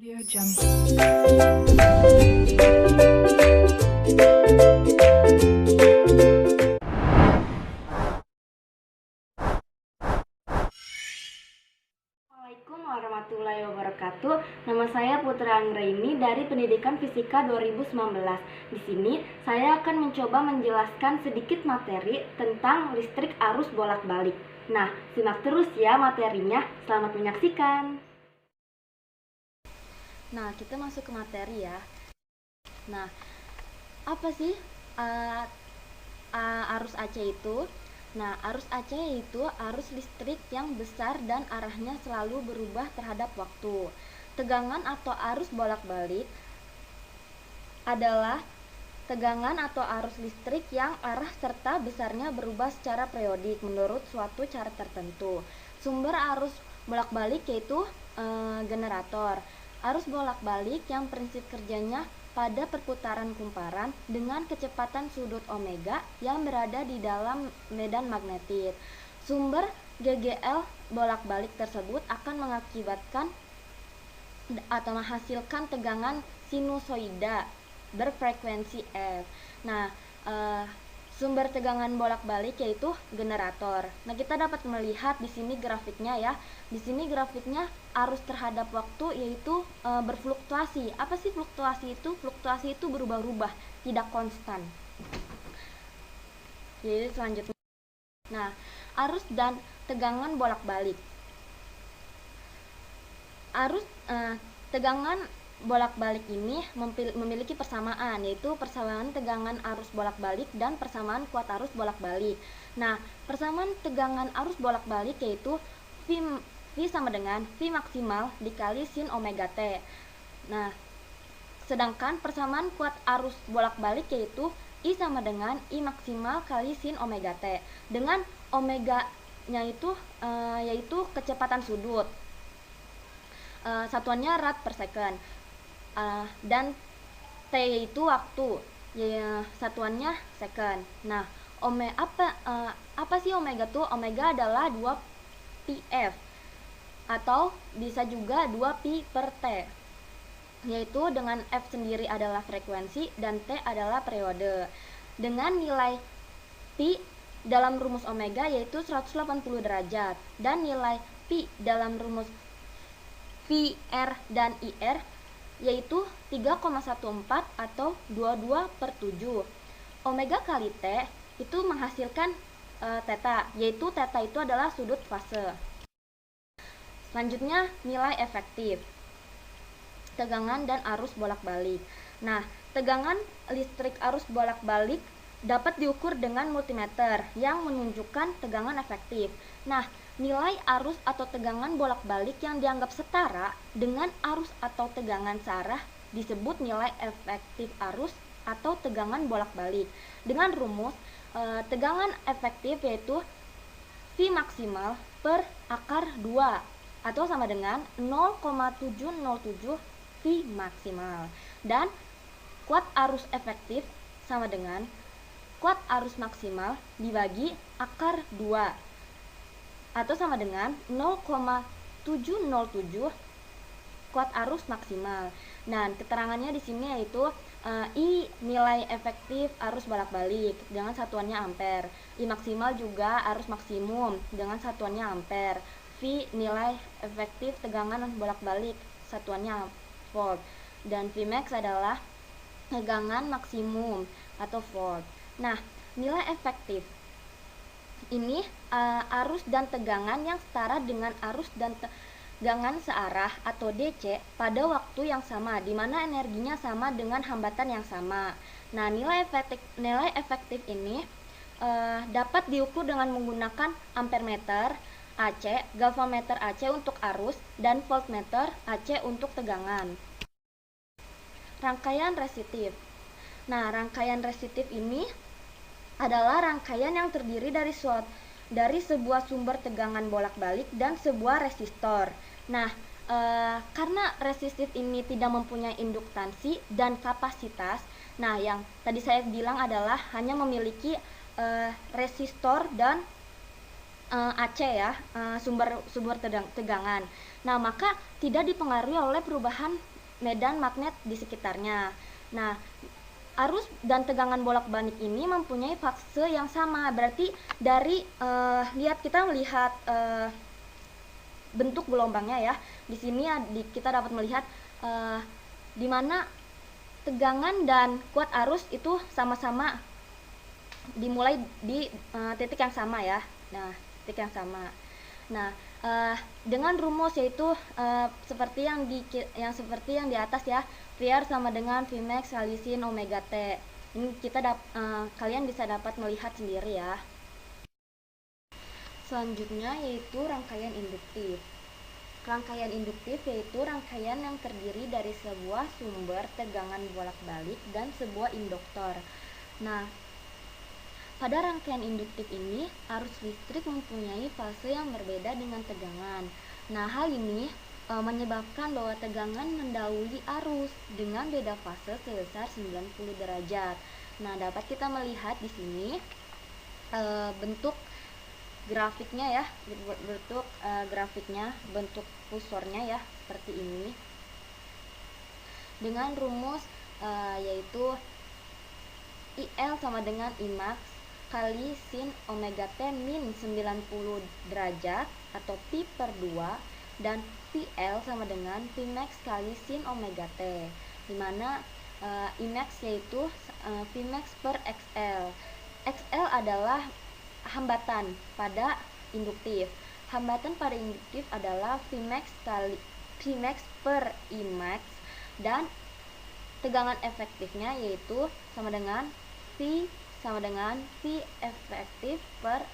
Audio Jungle. Assalamualaikum warahmatullahi wabarakatuh. Nama saya Putra Anggraini dari Pendidikan Fisika 2019. Di sini saya akan mencoba menjelaskan sedikit materi tentang listrik arus bolak-balik. Nah, simak terus ya materinya. Selamat menyaksikan. Nah, kita masuk ke materi ya. Nah, apa sih arus AC itu? Nah, arus AC yaitu arus listrik yang besar dan arahnya selalu berubah terhadap waktu. Tegangan atau arus bolak-balik adalah tegangan atau arus listrik yang arah serta besarnya berubah secara periodik menurut suatu cara tertentu. Sumber arus bolak-balik yaitu generator. Arus bolak-balik yang prinsip kerjanya pada perputaran kumparan dengan kecepatan sudut omega yang berada di dalam medan magnetis. Sumber GGL bolak-balik tersebut akan mengakibatkan atau menghasilkan tegangan sinusoida berfrekuensi F. Nah, sumber tegangan bolak-balik yaitu generator. Nah, kita dapat melihat di sini grafiknya ya. Di sini grafiknya arus terhadap waktu yaitu berfluktuasi. Apa sih fluktuasi itu? Fluktuasi itu berubah-ubah, tidak konstan. Jadi selanjutnya. Nah, arus dan tegangan bolak-balik. Arus tegangan bolak-balik ini memiliki persamaan, yaitu persamaan tegangan arus bolak-balik dan persamaan kuat arus bolak-balik. Nah, persamaan tegangan arus bolak-balik yaitu V sama dengan V maksimal dikali sin omega T. Nah, sedangkan persamaan kuat arus bolak-balik yaitu I sama dengan I maksimal kali sin omega T. Dengan omega-nya itu yaitu kecepatan sudut. Satuannya rad per second. Dan T itu waktu, ya, satuannya second. Nah, apa sih omega tuh? Omega adalah 2πf atau bisa juga 2π per T, yaitu dengan F sendiri adalah frekuensi dan T adalah periode. Dengan nilai Pi dalam rumus omega yaitu 180 derajat dan nilai Pi dalam rumus VR dan IR yaitu 3,14 atau 22/7. Omega kali T itu menghasilkan theta, yaitu theta itu adalah sudut fase. Selanjutnya nilai efektif tegangan dan arus bolak-balik. Nah, tegangan listrik arus bolak-balik dapat diukur dengan multimeter yang menunjukkan tegangan efektif. Nah, nilai arus atau tegangan bolak-balik yang dianggap setara dengan arus atau tegangan searah disebut nilai efektif arus atau tegangan bolak-balik. Dengan rumus tegangan efektif yaitu V maksimal per akar 2 atau sama dengan 0,707 V maksimal. Dan kuat arus efektif sama dengan kuat arus maksimal dibagi akar 2 atau sama dengan 0,707 kuat arus maksimal. Nah, keterangannya di sini yaitu I nilai efektif arus bolak-balik dengan satuannya ampere. I maksimal juga arus maksimum dengan satuannya ampere. V nilai efektif tegangan bolak-balik satuannya volt. Dan Vmax adalah tegangan maksimum atau volt. Nah, nilai efektif ini arus dan tegangan yang setara dengan arus dan tegangan searah atau DC pada waktu yang sama, di mana energinya sama dengan hambatan yang sama. Nah, nilai efektif ini dapat diukur dengan menggunakan ampermeter AC, galvanometer AC untuk arus, dan voltmeter AC untuk tegangan. Rangkaian resistif. Nah, rangkaian resistif ini adalah rangkaian yang terdiri dari sebuah sumber tegangan bolak-balik dan sebuah resistor. Nah, karena resistif ini tidak mempunyai induktansi dan kapasitas, nah yang tadi saya bilang adalah hanya memiliki resistor dan AC ya, sumber tegangan. Nah, maka tidak dipengaruhi oleh perubahan medan magnet di sekitarnya. Nah, arus dan tegangan bolak-balik ini mempunyai fase yang sama. Berarti dari kita melihat bentuk gelombangnya ya. Di sini kita dapat melihat di mana tegangan dan kuat arus itu sama-sama dimulai di titik yang sama ya. Nah, titik yang sama. Nah, dengan rumus yaitu seperti yang di atas ya. VR sama dengan Vmax kali sin omega T. Ini kalian bisa dapat melihat sendiri ya. Selanjutnya yaitu rangkaian induktif. Rangkaian induktif yaitu rangkaian yang terdiri dari sebuah sumber tegangan bolak-balik dan sebuah induktor. Nah, pada rangkaian induktif ini, arus listrik mempunyai fase yang berbeda dengan tegangan. Nah, hal ini menyebabkan bahwa tegangan mendahului arus dengan beda fase sebesar 90 derajat. Nah, dapat kita melihat di sini bentuk grafiknya ya, bentuk kursornya ya, seperti ini. Dengan rumus yaitu IL sama dengan Imax kali sin omega T min 90 derajat atau pi per 2 dan PL sama dengan Vmax kali sin omega T, dimana Imax yaitu Vmax per XL. XL adalah hambatan pada induktif. Hambatan pada induktif adalah Vmax per Imax dan tegangan efektifnya yaitu sama dengan V efektif per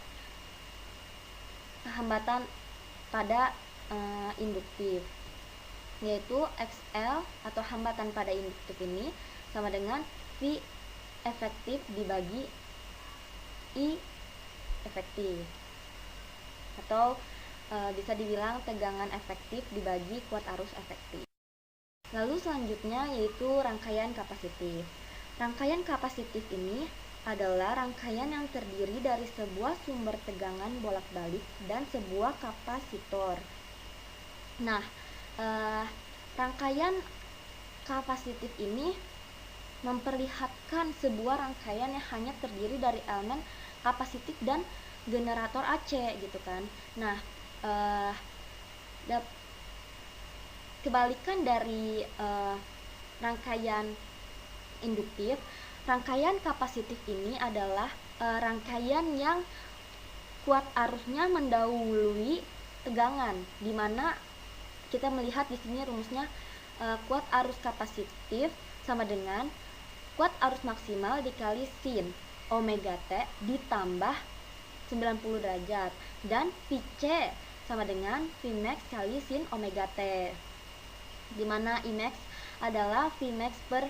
hambatan pada induktif, yaitu XL atau hambatan pada induktif ini sama dengan V efektif dibagi I efektif, atau bisa dibilang tegangan efektif dibagi kuat arus efektif. Lalu selanjutnya yaitu rangkaian kapasitif. Rangkaian kapasitif ini adalah rangkaian yang terdiri dari sebuah sumber tegangan bolak-balik dan sebuah kapasitor. Nah, rangkaian kapasitif ini memperlihatkan sebuah rangkaian yang hanya terdiri dari elemen kapasitif dan generator AC gitu kan. Nah, kebalikan dari rangkaian induktif, rangkaian kapasitif ini adalah rangkaian yang kuat arusnya mendahului tegangan, di mana kita melihat di sini rumusnya kuat arus kapasitif sama dengan kuat arus maksimal dikali sin omega T ditambah 90 derajat dan Vc sama dengan Vmax kali sin omega T, di mana Imax adalah Vmax per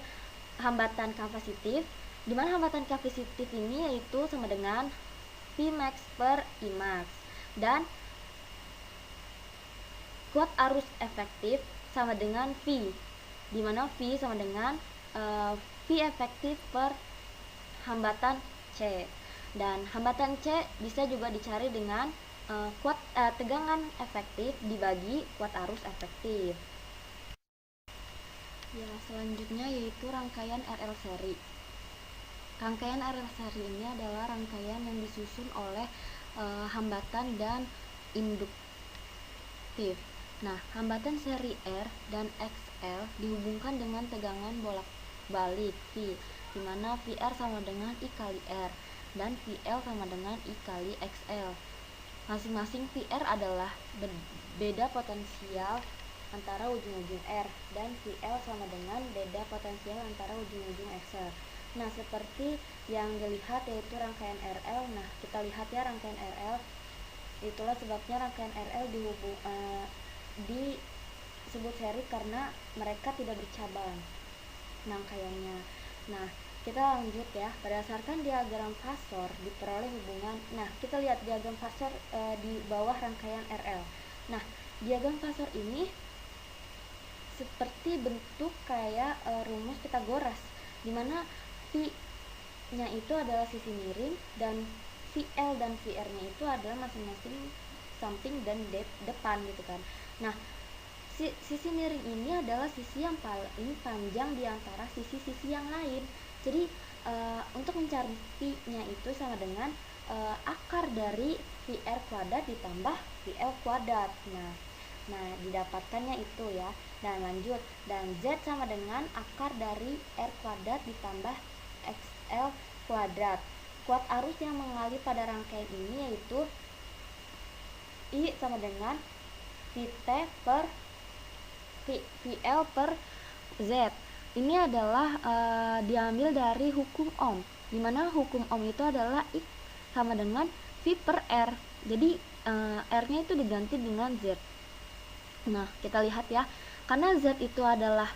hambatan kapasitif, di mana hambatan kapasitif ini yaitu sama dengan Vmax per Imax, dan kuat arus efektif sama dengan V, di mana V sama dengan V efektif per hambatan C, dan hambatan C bisa juga dicari dengan tegangan efektif dibagi kuat arus efektif. Ya, selanjutnya yaitu rangkaian RL seri. Rangkaian RL seri ini adalah rangkaian yang disusun oleh hambatan dan induktif. Nah, hambatan seri R dan XL dihubungkan dengan tegangan bolak-balik V, di mana VR sama dengan I kali R dan VL sama dengan I kali XL. Masing-masing VR adalah beda potensial antara ujung-ujung R, dan VL sama dengan beda potensial antara ujung-ujung XL. Nah, seperti yang dilihat yaitu rangkaian RL. Nah, kita lihat ya rangkaian RL. Itulah sebabnya rangkaian RL disebut seri karena mereka tidak bercabang rangkaiannya. Nah, kita lanjut ya. Berdasarkan diagram fasor diperoleh hubungan. Nah, kita lihat diagram fasor di bawah rangkaian RL. Nah, diagram fasor ini seperti bentuk kayak rumus Pitagoras, dimana V-nya itu adalah sisi miring dan VL dan VR-nya itu adalah masing-masing samping dan depan gitu kan. Nah, sisi miring ini adalah sisi yang paling panjang di antara sisi-sisi yang lain. Jadi untuk mencari Pi-nya itu sama dengan akar dari PR kuadrat ditambah PL kuadrat. Nah, didapatkannya itu ya. Dan lanjut, dan Z sama dengan akar dari R kuadrat ditambah XL kuadrat. Kuat arus yang mengalir pada rangkaian ini yaitu I sama dengan VT per VL per Z. Ini adalah diambil dari hukum Ohm, dimana hukum Ohm itu adalah I sama dengan V per R. Jadi R-nya itu diganti dengan Z. Nah, kita lihat ya, karena Z itu adalah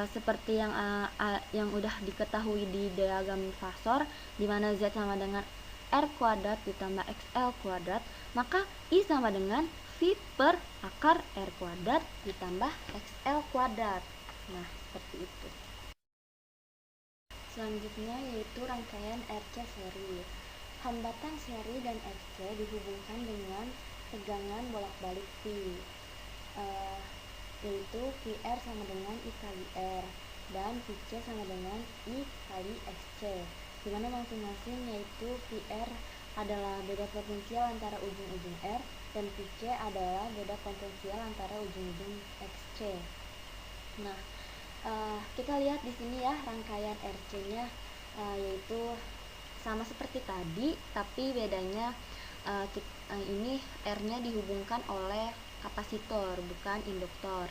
seperti yang udah diketahui di diagram fasor, dimana Z sama dengan R kuadrat ditambah XL kuadrat, maka I sama dengan V per akar R kuadrat ditambah XL kuadrat. Nah, seperti itu. Selanjutnya yaitu rangkaian RC seri. Hambatan seri dan RC dihubungkan dengan tegangan bolak-balik P, yaitu VR sama dengan I kali R dan VC sama dengan I kali XC, dimana masing-masing yaitu VR adalah beda potensial antara ujung-ujung R dan VC adalah beda potensial antara ujung-ujung XC. Nah, kita lihat di sini ya rangkaian RC-nya, yaitu sama seperti tadi, tapi bedanya ini R-nya dihubungkan oleh kapasitor bukan induktor,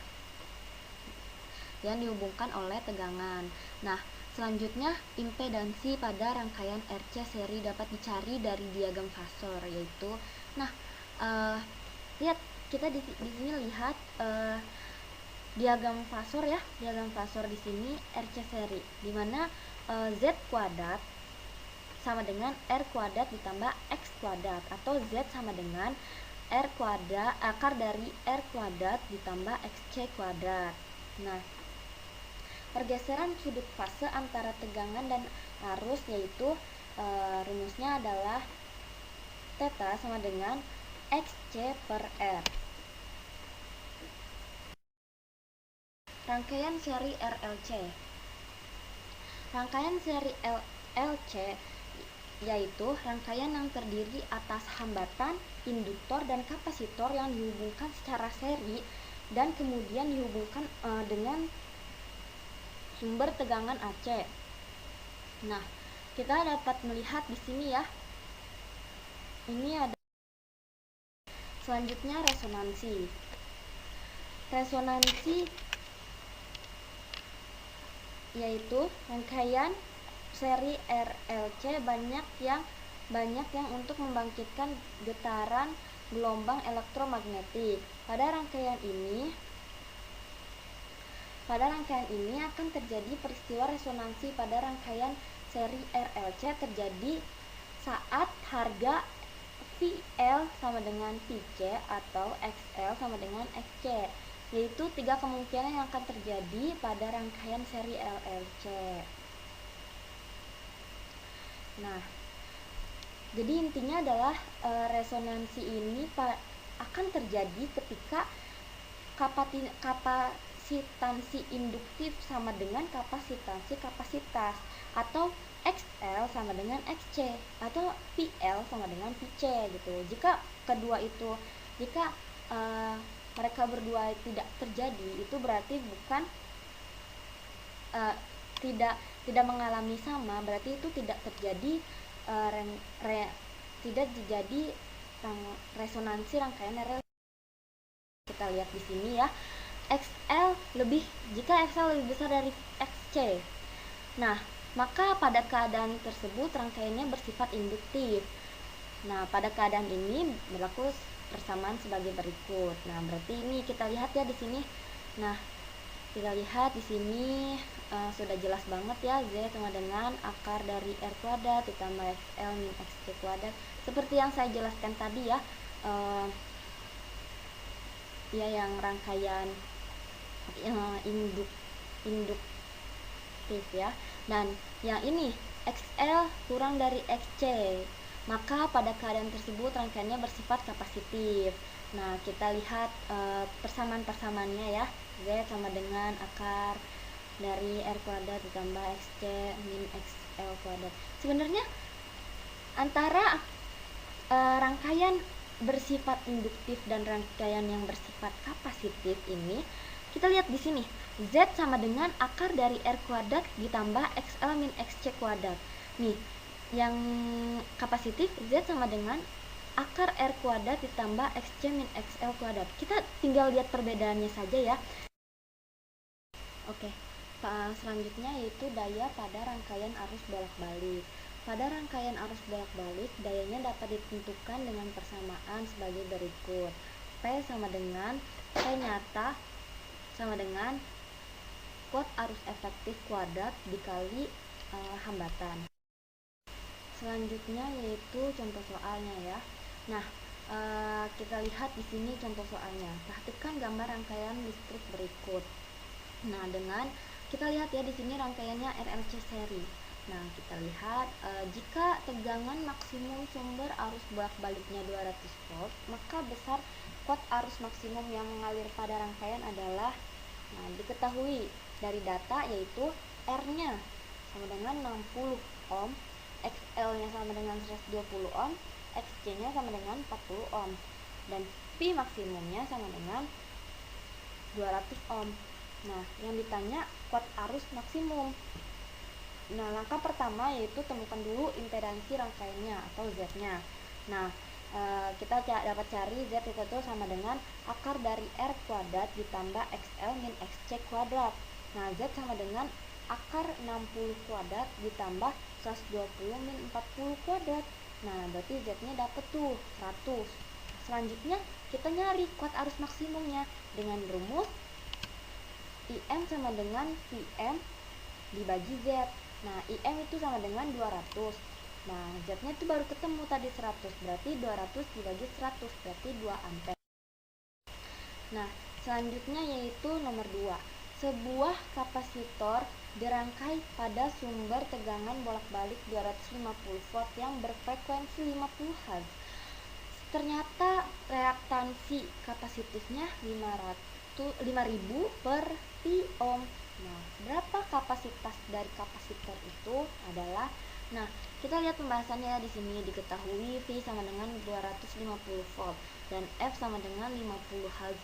yang dihubungkan oleh tegangan. Nah, selanjutnya impedansi pada rangkaian RC seri dapat dicari dari diagram fasor, yaitu lihat kita di sini lihat diagram fasor ya, diagram fasor di sini RC seri, dimana Z kuadrat sama dengan R kuadrat ditambah X kuadrat, atau Z sama dengan R kuadrat akar dari R kuadrat ditambah XC kuadrat. Nah, pergeseran sudut fase antara tegangan dan arus yaitu rumusnya adalah theta sama dengan XC per R. Rangkaian seri RLC. Rangkaian seri RLC yaitu rangkaian yang terdiri atas hambatan, induktor, dan kapasitor yang dihubungkan secara seri dan kemudian dihubungkan dengan sumber tegangan AC. Nah, kita dapat melihat di sini ya. Ini ada selanjutnya resonansi. Resonansi yaitu rangkaian seri RLC banyak yang untuk membangkitkan getaran gelombang elektromagnetik. Pada rangkaian ini akan terjadi peristiwa resonansi pada rangkaian seri RLC terjadi saat harga VL sama dengan VC atau XL sama dengan XC, yaitu 3 kemungkinan yang akan terjadi pada rangkaian seri RLC. Nah, jadi intinya adalah resonansi ini akan terjadi ketika kapasitansi induktif sama dengan kapasitansi kapasitas, atau XL sama dengan XC, atau PL sama dengan VC gitu. Jika mereka berdua tidak terjadi, itu berarti bukan tidak mengalami sama, berarti itu tidak terjadi resonansi rangkaian RLC. Kita lihat di sini ya, jika XL lebih besar dari XC, nah maka pada keadaan tersebut rangkaiannya bersifat induktif. Nah, pada keadaan ini berlaku persamaan sebagai berikut. Nah, berarti ini kita lihat ya di sini. Nah, kita lihat di sini sudah jelas banget ya, Z sama dengan akar dari R kuadrat ditambah XL min XC kuadrat, seperti yang saya jelaskan tadi ya. Yang rangkaian induktif ya. Dan yang ini XL kurang dari XC, maka pada keadaan tersebut rangkaiannya bersifat kapasitif. Nah, kita lihat persamaan-persamaannya ya. Z sama dengan akar dari R kuadrat ditambah XC min XL kuadrat. Sebenarnya antara rangkaian bersifat induktif dan rangkaian yang bersifat kapasitif ini, kita lihat di sini, Z sama dengan akar dari R kuadrat ditambah XL min XC kuadrat. Nih, yang kapasitif Z sama dengan akar R kuadrat ditambah XC min XL kuadrat. Kita tinggal lihat perbedaannya saja ya. Oke, selanjutnya yaitu daya pada rangkaian arus bolak-balik. Pada rangkaian arus bolak-balik, dayanya dapat ditentukan dengan persamaan sebagai berikut. P sama dengan P nyata sama dengan kuot arus efektif kuadrat dikali hambatan. Selanjutnya yaitu contoh soalnya ya. Nah, kita lihat di sini contoh soalnya. Perhatikan gambar rangkaian listrik berikut. Nah, dengan kita lihat ya di sini rangkaiannya RLC seri. Nah, kita lihat jika tegangan maksimum sumber arus bolak-baliknya 200 volt, maka besar kuot arus maksimum yang mengalir pada rangkaian adalah, nah, diketahui dari data yaitu R-nya sama dengan 60 ohm, XL-nya sama dengan 120 ohm, XC-nya sama dengan 40 ohm, dan P maksimumnya sama dengan 200 ohm. Nah, yang ditanya kuot arus maksimum. Nah, langkah pertama yaitu temukan dulu impedansi rangkaiannya atau Z-nya. Nah, kita dapat cari Z itu sama dengan akar dari R kuadrat ditambah XL min XC kuadrat. Nah, Z sama dengan akar 60 kuadrat ditambah 120 min 40 kuadrat. Nah, berarti Z-nya dapat tuh 100. Selanjutnya kita nyari kuot arus maksimumnya dengan rumus IM sama dengan PM dibagi Z. Nah, IM itu sama dengan 200. Nah, Z-nya itu baru ketemu tadi 100. Berarti 200 dibagi 100 berarti 2 ampere. Nah, selanjutnya yaitu nomor 2. Sebuah kapasitor dirangkai pada sumber tegangan bolak-balik 250 volt yang berfrekuensi 50 Hz. Ternyata reaktansi kapasitifnya 5000 per pi ohm. Nah, berapa kapasitas dari kapasitor itu adalah, nah, kita lihat pembahasannya di sini. Diketahui V sama dengan 250 volt dan F sama dengan 50 Hz.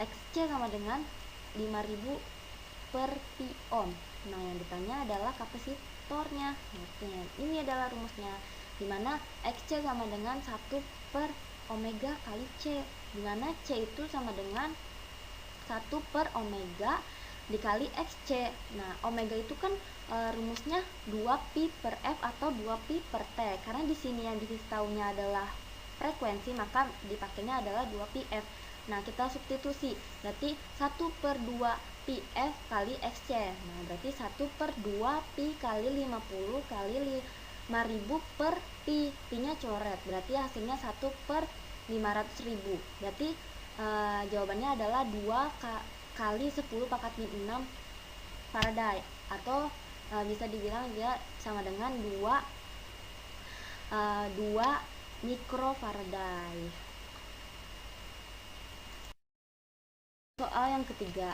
XC sama dengan 5000 per pi ohm. Nah, yang ditanya adalah kapasitornya. Nah, ini adalah rumusnya, dimana XC sama dengan 1 per omega kali C, dimana C itu sama dengan 1 per omega dikali XC. Nah, omega itu kan rumusnya 2pi per F atau 2pi per T. Karena di sini yang diketahuinya adalah frekuensi, maka dipakainya adalah 2pi F. Nah, kita substitusi. Berarti 1 per 2pi F kali XC. Nah, berarti 1 per 2pi kali 50 kali 5000 per pi. Pi-nya coret. Berarti hasilnya 1 per 500.000. Berarti jawabannya adalah 2 kali 10 pangkat min 6 Faraday, atau bisa dibilang dia sama dengan 2 mikrofaraday. Soal yang ketiga.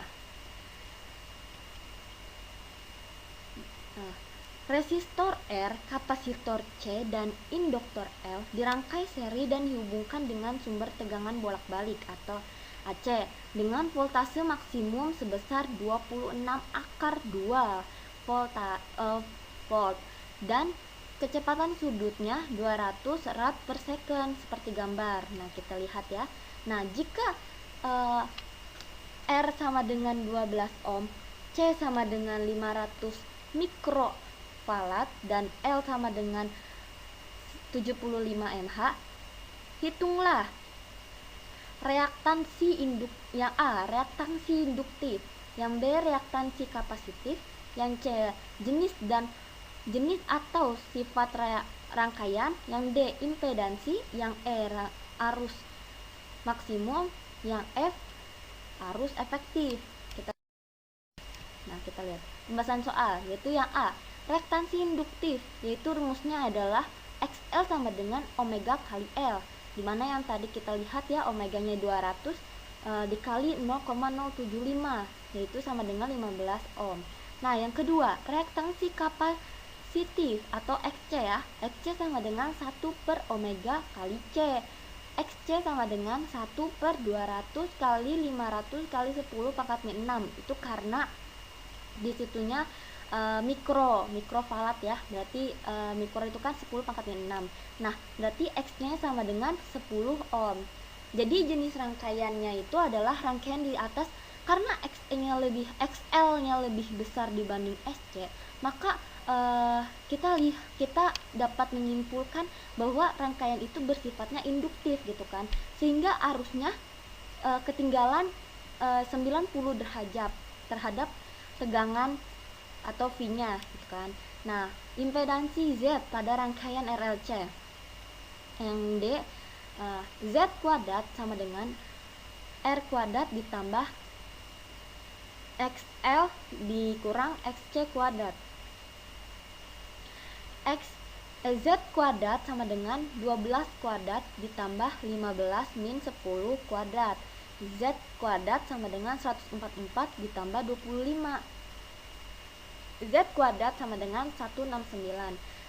Resistor R, kapasitor C, dan induktor L dirangkai seri dan dihubungkan dengan sumber tegangan bolak-balik atau AC dengan voltase maksimum sebesar 26 akar 2 volt dan kecepatan sudutnya 200 rad per second seperti gambar. Nah, kita lihat ya. Nah, jika R sama dengan 12 ohm, C sama dengan 500 mikrofarad dan L sama dengan 75 mH, hitunglah reaktansi yang A reaktansi induktif, yang B reaktansi kapasitif, yang C jenis atau sifat rangkaian, yang D impedansi, yang E arus maksimum, yang F arus efektif. Kita lihat pembahasan soal, yaitu yang A reaktansi induktif, yaitu rumusnya adalah XL sama dengan omega kali L, dimana yang tadi kita lihat ya omeganya 200 dikali 0,075 yaitu sama dengan 15 ohm. Nah yang kedua, reaktansi kapasitif atau XC ya, XC sama dengan 1 per omega kali C. XC sama dengan 1 per 200 kali 500 kali 10 pangkat min 6, itu karena disitunya mikrofarad ya, berarti mikro itu kan 10 pangkat min 6. Nah berarti X nya sama dengan 10 ohm. Jadi jenis rangkaiannya itu adalah rangkaian di atas, karena XL nya lebih besar dibanding SC, maka kita dapat menyimpulkan bahwa rangkaian itu bersifatnya induktif gitu kan, sehingga arusnya ketinggalan 90 derajat terhadap tegangan atau V-nya gitu kan. Nah, impedansi Z pada rangkaian RLC yang D, Z kuadrat sama dengan R kuadrat ditambah XL dikurang XC kuadrat. Z kuadrat sama dengan 12 kuadrat ditambah 15 min 10 kuadrat. Z kuadrat sama dengan 144 ditambah 25. Z kuadrat sama dengan 169,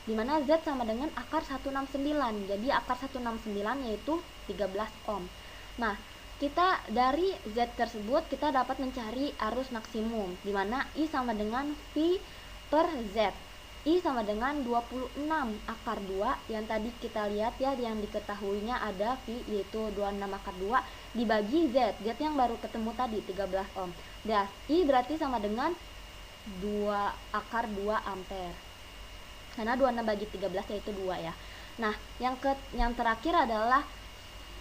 dimana Z sama dengan akar 169, jadi akar 169 yaitu 13 ohm. Nah, kita dari Z tersebut kita dapat mencari arus maksimum, dimana I sama dengan V per Z. I sama dengan 26 akar 2, yang tadi kita lihat ya, yang diketahuinya ada V yaitu 26 akar 2 dibagi Z yang baru ketemu tadi 13 ohm. Nah, I berarti sama dengan 2 akar 2 ampere, karena 26 bagi 13 yaitu 2 ya. Nah yang terakhir adalah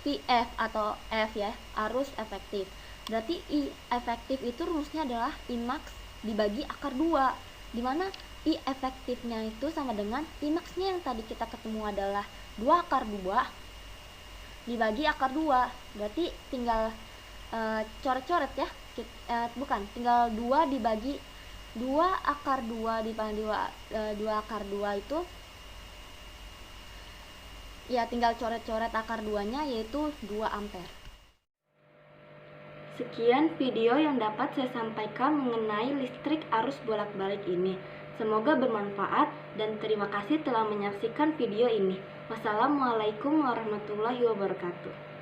PF atau F ya, arus efektif. Berarti I efektif itu rumusnya adalah I max dibagi akar 2, dimana I efektifnya itu sama dengan I max nya yang tadi kita ketemu adalah 2 akar 2 dibagi akar 2, berarti tinggal coret-coret ya, tinggal 2 dibagi 2 akar 2 dibagi 2 akar 2 itu ya tinggal coret-coret akar 2 nya yaitu 2 ampere. Sekian video yang dapat saya sampaikan mengenai listrik arus bolak-balik ini. Semoga bermanfaat dan terima kasih telah menyaksikan video ini. Wassalamualaikum warahmatullahi wabarakatuh.